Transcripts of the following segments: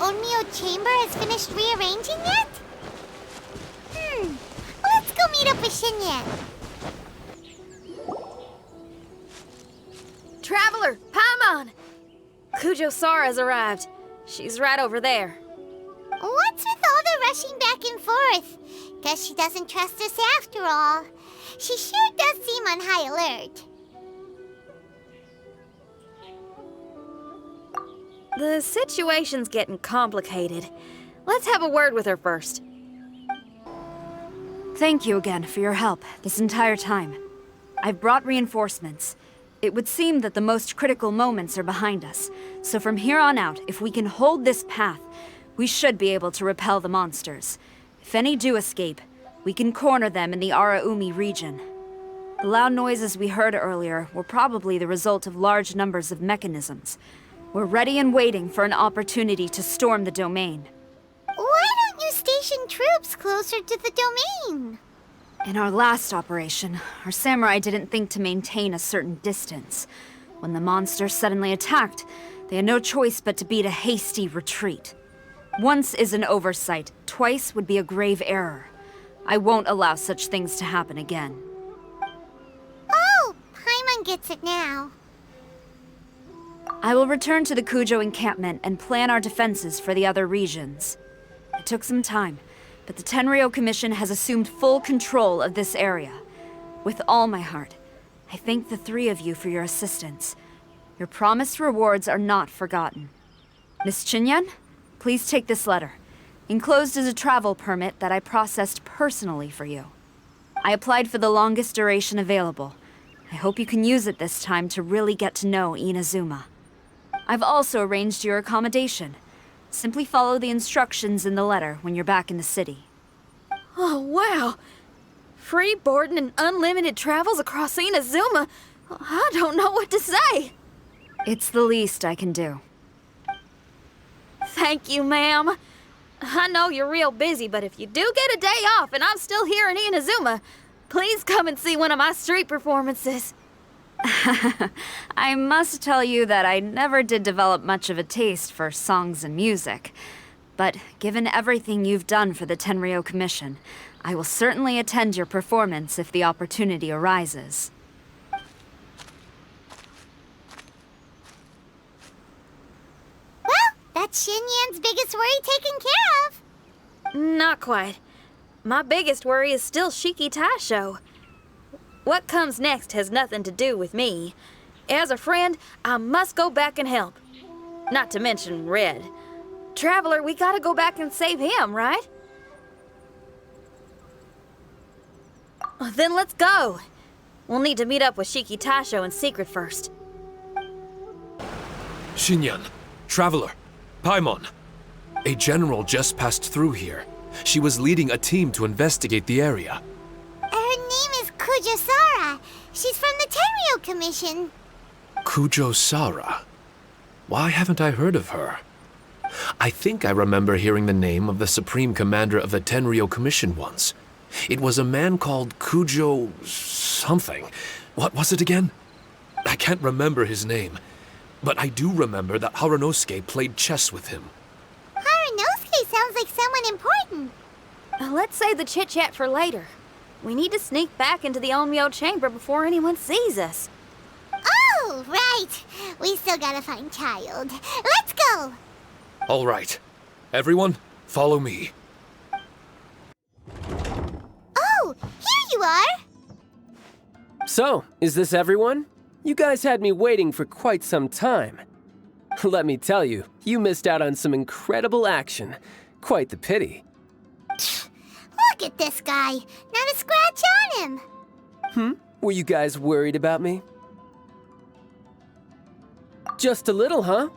Ominous Chamber has finished rearranging yet? Let's go meet up with Xinyan. Traveler, Paimon! Kujou Sara has arrived. She's right over there. What's with all the rushing back and forth? Guess she doesn't trust us after all. She sure does seem on high alert. The situation's getting complicated. Let's have a word with her first. Thank you again for your help this entire time. I've brought reinforcements. It would seem that the most critical moments are behind us, so from here on out, if we can hold this path, we should be able to repel the monsters. If any do escape, we can corner them in the Araumi region. The loud noises we heard earlier were probably the result of large numbers of mechanisms. We're ready and waiting for an opportunity to storm the domain. Why don't you station troops closer to the domain? In our last operation, our samurai didn't think to maintain a certain distance. When the monsters suddenly attacked, they had no choice but to beat a hasty retreat. Once is an oversight, twice would be a grave error. I won't allow such things to happen again. Oh, Paimon gets it now. I will return to the Kujou encampment and plan our defenses for the other regions. It took some time, but the Tenryou Commission has assumed full control of this area. With all my heart, I thank the three of you for your assistance. Your promised rewards are not forgotten. Miss Xinyan, please take this letter. Enclosed is a travel permit that I processed personally for you. I applied for the longest duration available. I hope you can use it this time to really get to know Inazuma. I've also arranged your accommodation. Simply follow the instructions in the letter when you're back in the city. Oh, wow! Free boarding and unlimited travels across Inazuma? I don't know what to say! It's the least I can do. Thank you, ma'am. I know you're real busy, but if you do get a day off and I'm still here in Inazuma, please come and see one of my street performances. I must tell you that I never did develop much of a taste for songs and music. But given everything you've done for the Tenryou Commission, I will certainly attend your performance if the opportunity arises. Well, that's Xinyan's biggest worry taken care of. Not quite. My biggest worry is still Shiki Taishou. What comes next has nothing to do with me. As a friend, I must go back and help. Not to mention Red. Traveler, we gotta go back and save him, right? Then let's go. We'll need to meet up with Shiki Taishou in secret first. Xinyan, Traveler, Paimon. A general just passed through here. She was leading a team to investigate the area. Her name is Kujou Sara. She's from the Tenryou Commission. Kujou Sara? Why haven't I heard of her? I think I remember hearing the name of the Supreme Commander of the Tenryou Commission once. It was a man called Kujou something. What was it again? I can't remember his name, but I do remember that Harunosuke played chess with him. Harunosuke sounds like someone important. Let's save the chit-chat for later. We need to sneak back into the Onmyo chamber before anyone sees us. Oh, right. We still gotta find Childe. Let's go. All right. Everyone, follow me. Oh, here you are. So, is this everyone? You guys had me waiting for quite some time. Let me tell you, you missed out on some incredible action. Quite the pity. Look at this guy. Not a scratch on him. Were you guys worried about me? Just a little, huh?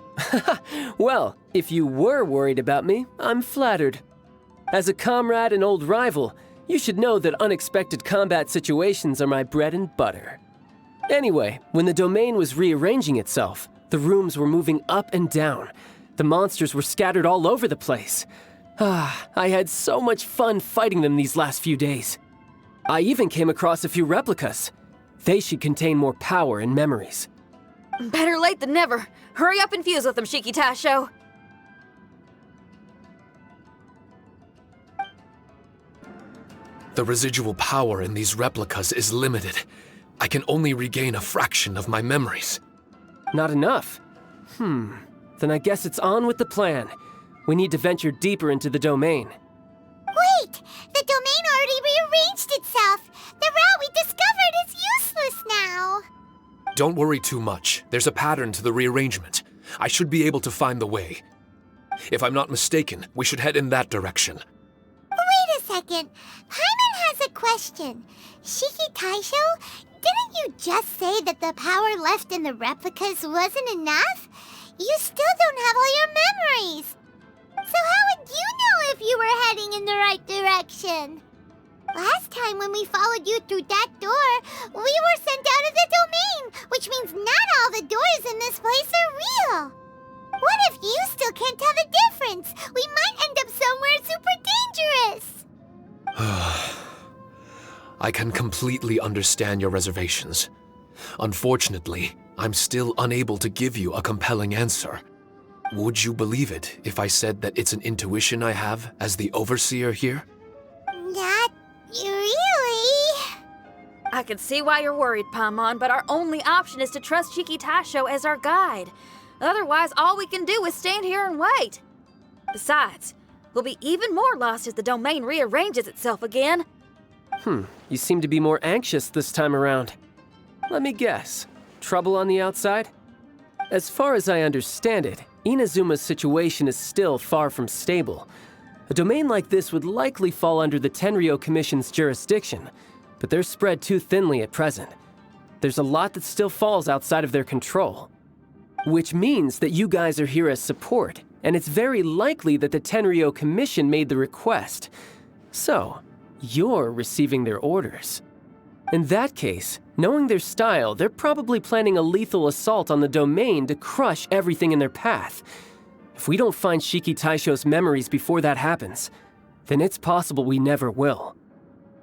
Well, if you were worried about me, I'm flattered. As a comrade and old rival, you should know that unexpected combat situations are my bread and butter. Anyway, when the domain was rearranging itself, the rooms were moving up and down. The monsters were scattered all over the place. I had so much fun fighting them these last few days. I even came across a few replicas. They should contain more power and memories. Better late than never. Hurry up and fuse with them, Shiki Taishou. The residual power in these replicas is limited. I can only regain a fraction of my memories. Not enough? Then I guess it's on with the plan. We need to venture deeper into the domain. Wait! The domain already rearranged itself! The route we discovered is useless now! Don't worry too much. There's a pattern to the rearrangement. I should be able to find the way. If I'm not mistaken, we should head in that direction. Wait a second. Paimon has a question. Shiki Taishou, didn't you just say that the power left in the replicas wasn't enough? You still don't have all your memories. So how would you know if you were heading in the right direction? Last time when we followed you through that door, we were sent out of the domain, which means not all the doors in this place are real. What if you still can't tell the difference? We might end up somewhere super dangerous. I can completely understand your reservations. Unfortunately, I'm still unable to give you a compelling answer. Would you believe it if I said that it's an intuition I have as the overseer here? Not really. I can see why you're worried, Paimon, but our only option is to trust Shiki Taishou as our guide. Otherwise, all we can do is stand here and wait. Besides, we'll be even more lost if the domain rearranges itself again. You seem to be more anxious this time around. Let me guess. Trouble on the outside? As far as I understand it, Inazuma's situation is still far from stable. A domain like this would likely fall under the Tenryou Commission's jurisdiction, but they're spread too thinly at present. There's a lot that still falls outside of their control. Which means that you guys are here as support, and it's very likely that the Tenryou Commission made the request. So, you're receiving their orders. In that case, knowing their style, they're probably planning a lethal assault on the domain to crush everything in their path. If we don't find Shiki Taishou's memories before that happens, then it's possible we never will.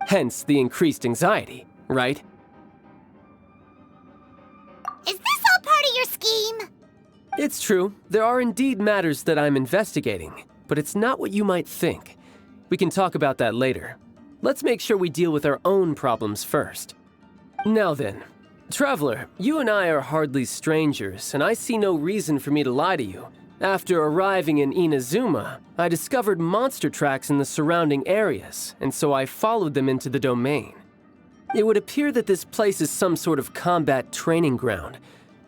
Hence the increased anxiety, right? Is this all part of your scheme? It's true, there are indeed matters that I'm investigating, but it's not what you might think. We can talk about that later. Let's make sure we deal with our own problems first. Now then, Traveler, you and I are hardly strangers, and I see no reason for me to lie to you. After arriving in Inazuma, I discovered monster tracks in the surrounding areas, and so I followed them into the domain. It would appear that this place is some sort of combat training ground.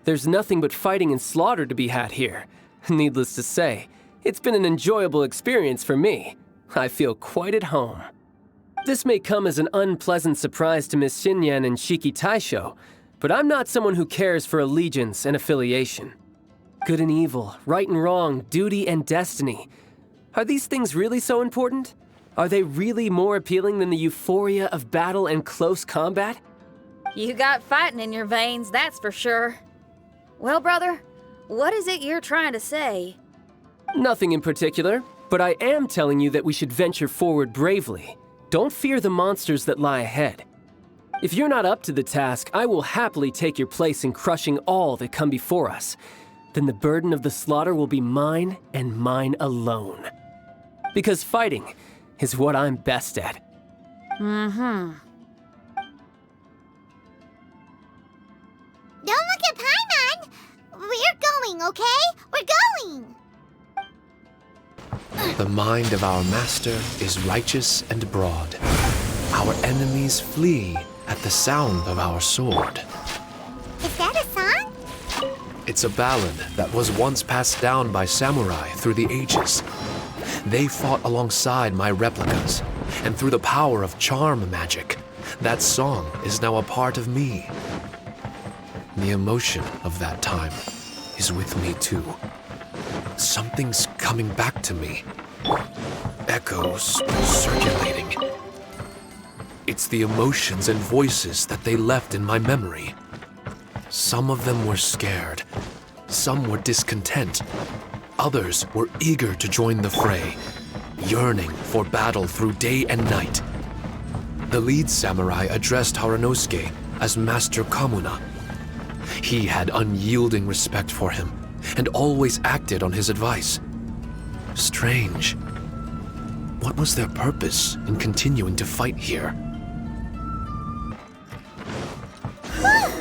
There's nothing but fighting and slaughter to be had here. Needless to say, it's been an enjoyable experience for me. I feel quite at home. This may come as an unpleasant surprise to Miss Xinyan and Shiki Taishou, but I'm not someone who cares for allegiance and affiliation. Good and evil, right and wrong, duty and destiny. Are these things really so important? Are they really more appealing than the euphoria of battle and close combat? You got fighting in your veins, that's for sure. Well, brother, what is it you're trying to say? Nothing in particular, but I am telling you that we should venture forward bravely. Don't fear the monsters that lie ahead. If you're not up to the task, I will happily take your place in crushing all that come before us. Then the burden of the slaughter will be mine and mine alone. Because fighting is what I'm best at. Don't look at Paimon! We're going, okay? We're going! The mind of our master is righteous and broad. Our enemies flee at the sound of our sword. Is that a song? It's a ballad that was once passed down by samurai through the ages. They fought alongside my replicas, and through the power of charm magic, that song is now a part of me. The emotion of that time is with me too. Something's coming back to me. Echoes circulating. It's the emotions and voices that they left in my memory. Some of them were scared. Some were discontent. Others were eager to join the fray, yearning for battle through day and night. The lead samurai addressed Haranosuke as Master Kamuna. He had unyielding respect for him, and always acted on his advice. Strange. What was their purpose in continuing to fight here? Whew!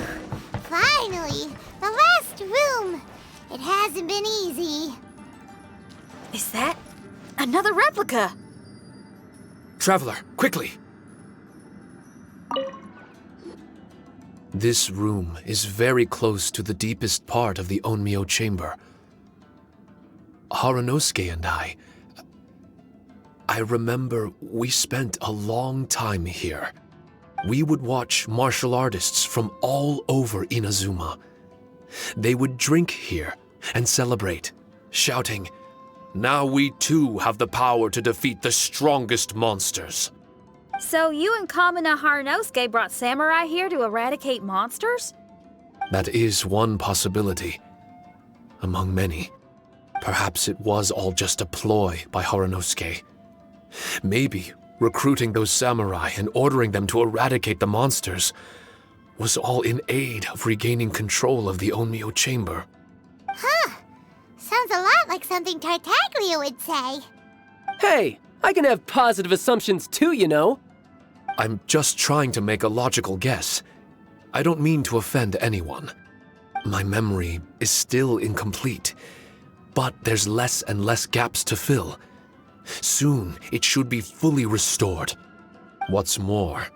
Finally! The last room! It hasn't been easy. Is that another replica? Traveler, quickly! This room is very close to the deepest part of the Onmyo chamber. Harunosuke and I remember we spent a long time here. We would watch martial artists from all over Inazuma. They would drink here and celebrate, shouting, "Now we too have the power to defeat the strongest monsters." So you and Kamina Harunosuke brought samurai here to eradicate monsters? That is one possibility, among many. Perhaps it was all just a ploy by Harunosuke. Maybe recruiting those samurai and ordering them to eradicate the monsters was all in aid of regaining control of the Onmyo chamber. Huh. Sounds a lot like something Tartaglia would say. Hey, I can have positive assumptions too, you know. I'm just trying to make a logical guess. I don't mean to offend anyone. My memory is still incomplete, but there's less and less gaps to fill. Soon, it should be fully restored. What's more,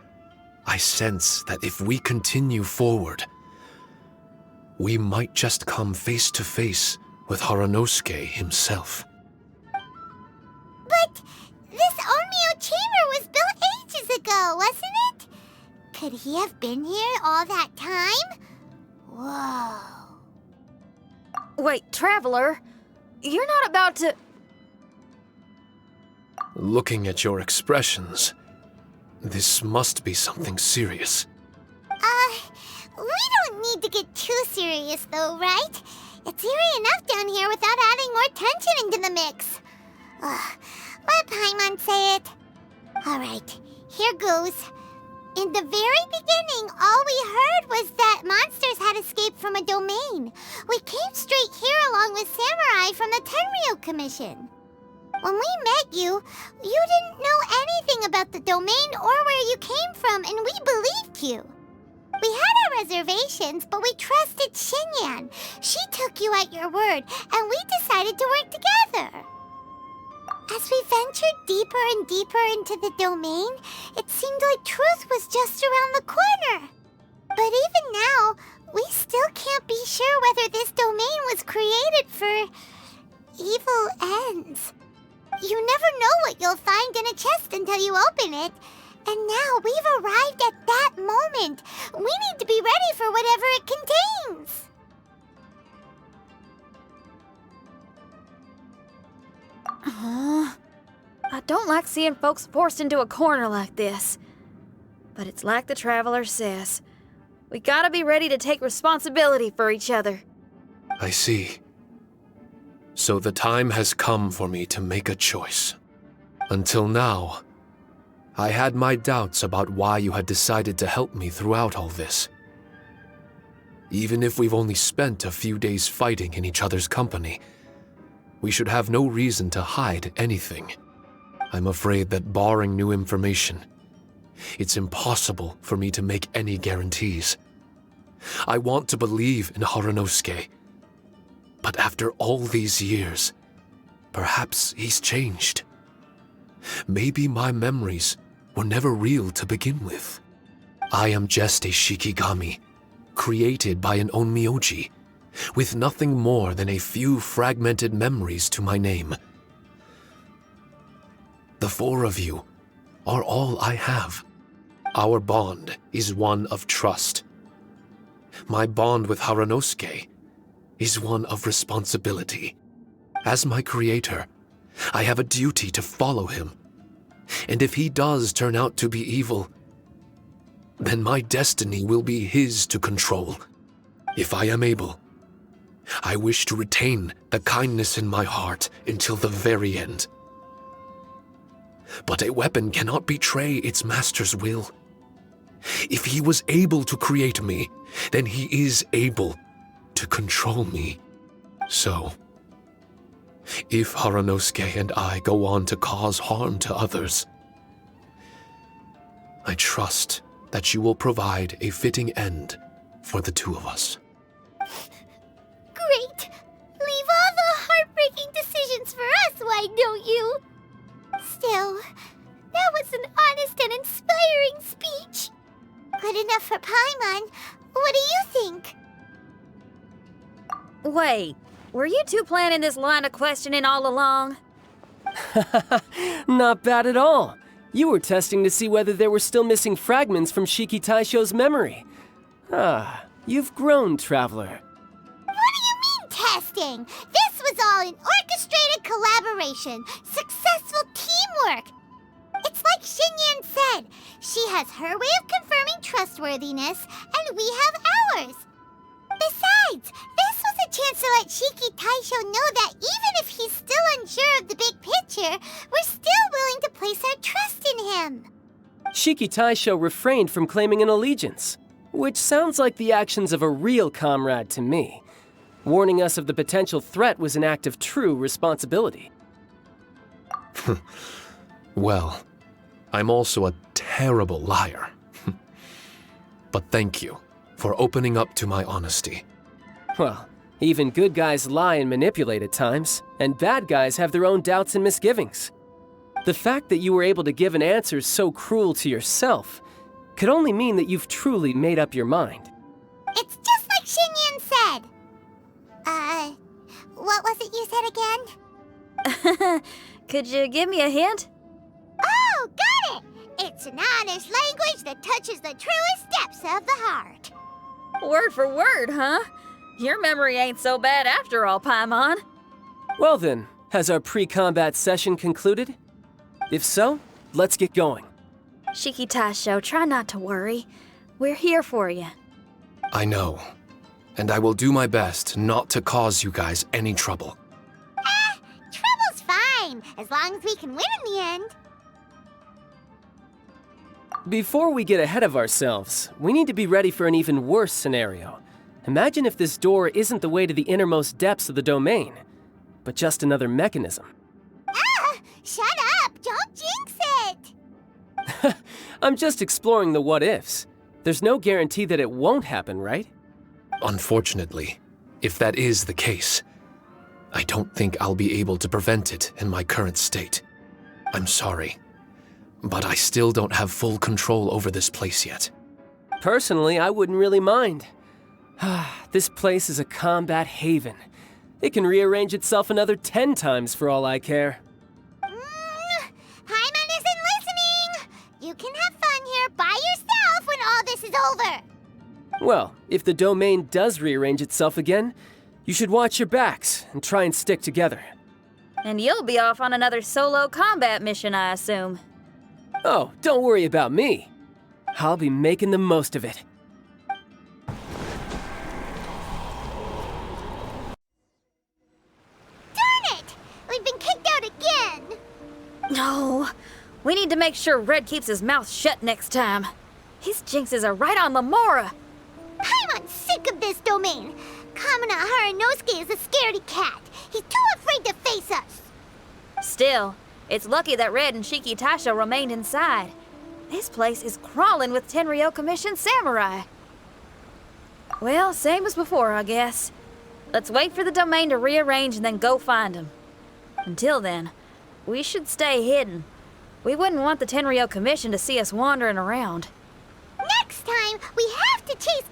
I sense that if we continue forward, we might just come face to face with Harunosuke himself. But this Onmyo chamber was built ages ago, wasn't it? Could he have been here all that time? Whoa. Wait, Traveler, you're not about to... Looking at your expressions, this must be something serious. We don't need to get too serious though, right? It's eerie enough down here without adding more tension into the mix. Let Paimon say it. Alright, here goes. In the very beginning, all we heard was that monsters had escaped from a domain. We came straight here along with samurai from the Tenryou Commission. When we met you, you didn't know anything about the domain or where you came from, and we believed you. We had our reservations, but we trusted Xinyan. She took you at your word, and we decided to work together. As we ventured deeper and deeper into the domain, it seemed like truth was just around the corner. But even now, we still can't be sure whether this domain was created for evil ends. You never know what you'll find in a chest until you open it. And now we've arrived at that moment. We need to be ready for whatever it contains. I don't like seeing folks forced into a corner like this. But it's like the Traveler says. We gotta be ready to take responsibility for each other. I see. So the time has come for me to make a choice. Until now, I had my doubts about why you had decided to help me throughout all this. Even if we've only spent a few days fighting in each other's company, we should have no reason to hide anything. I'm afraid that barring new information, it's impossible for me to make any guarantees. I want to believe in Harunosuke, but after all these years, perhaps he's changed. Maybe my memories were never real to begin with. I am just a Shikigami, created by an Onmyoji, with nothing more than a few fragmented memories to my name. The four of you are all I have. Our bond is one of trust. My bond with Harunosuke is one of responsibility. As my creator, I have a duty to follow him. And if he does turn out to be evil, then my destiny will be his to control. If I am able, I wish to retain the kindness in my heart until the very end. But a weapon cannot betray its master's will. If he was able to create me, then he is able to control me. So, If Haranosuke and I go on to cause harm to others, I trust that you will provide a fitting end for the two of us. Great! Leave all the heartbreaking decisions for us, why don't you? Still, that was an honest and inspiring speech. Good enough for Paimon. What do you think? Wait, were you two planning this line of questioning all along? Not bad at all. You were testing to see whether there were still missing fragments from Shiki Taishou's memory. Ah, you've grown, Traveler. What do you mean, testing? This was all an orchestrated collaboration, successful teamwork. It's like Xinyan said, she has her way of confirming trustworthiness, and we have ours. Besides, this was a chance to let Shiki Taishou know that even if he's still unsure of the big picture, we're still willing to place our trust in him. Shiki Taishou refrained from claiming an allegiance, which sounds like the actions of a real comrade to me. Warning us of the potential threat was an act of true responsibility. Well, I'm also a terrible liar. But thank you for opening up to my honesty. Well, even good guys lie and manipulate at times, and bad guys have their own doubts and misgivings. The fact that you were able to give an answer so cruel to yourself could only mean that you've truly made up your mind. It's just like Xinyan said. What was it you said again? Could you give me a hint? Oh, got it! It's an honest language that touches the truest depths of the heart. Word for word, huh? Your memory ain't so bad after all, Paimon. Well then, has our pre-combat session concluded? If so, let's get going. Shiki Taishou, try not to worry. We're here for you. I know, and I will do my best not to cause you guys any trouble. Trouble's fine, as long as we can win in the end. Before we get ahead of ourselves, we need to be ready for an even worse scenario. Imagine if this door isn't the way to the innermost depths of the domain, but just another mechanism. Shut up! Don't jinx it! I'm just exploring the what-ifs. There's no guarantee that it won't happen, right? Unfortunately, if that is the case, I don't think I'll be able to prevent it in my current state. I'm sorry, but I still don't have full control over this place yet. Personally, I wouldn't really mind. This place is a combat haven. It can rearrange itself another 10 times for all I care. Paimon isn't listening! You can have fun here by yourself when all this is over! Well, if the domain does rearrange itself again, you should watch your backs and try and stick together. And you'll be off on another solo combat mission, I assume. Oh, don't worry about me. I'll be making the most of it. Darn it! We've been kicked out again! No, we need to make sure Red keeps his mouth shut next time. His jinxes are right on Lamora. Paimon's sick of this domain! Kamina Haranosuke is a scaredy cat! He's too afraid to face us! Still, it's lucky that Red and Shiki Taishou remained inside. This place is crawling with Tenryou Commission samurai. Well, same as before, I guess. Let's wait for the domain to rearrange and then go find them. Until then, we should stay hidden. We wouldn't want the Tenryou Commission to see us wandering around. Next time, we have to chase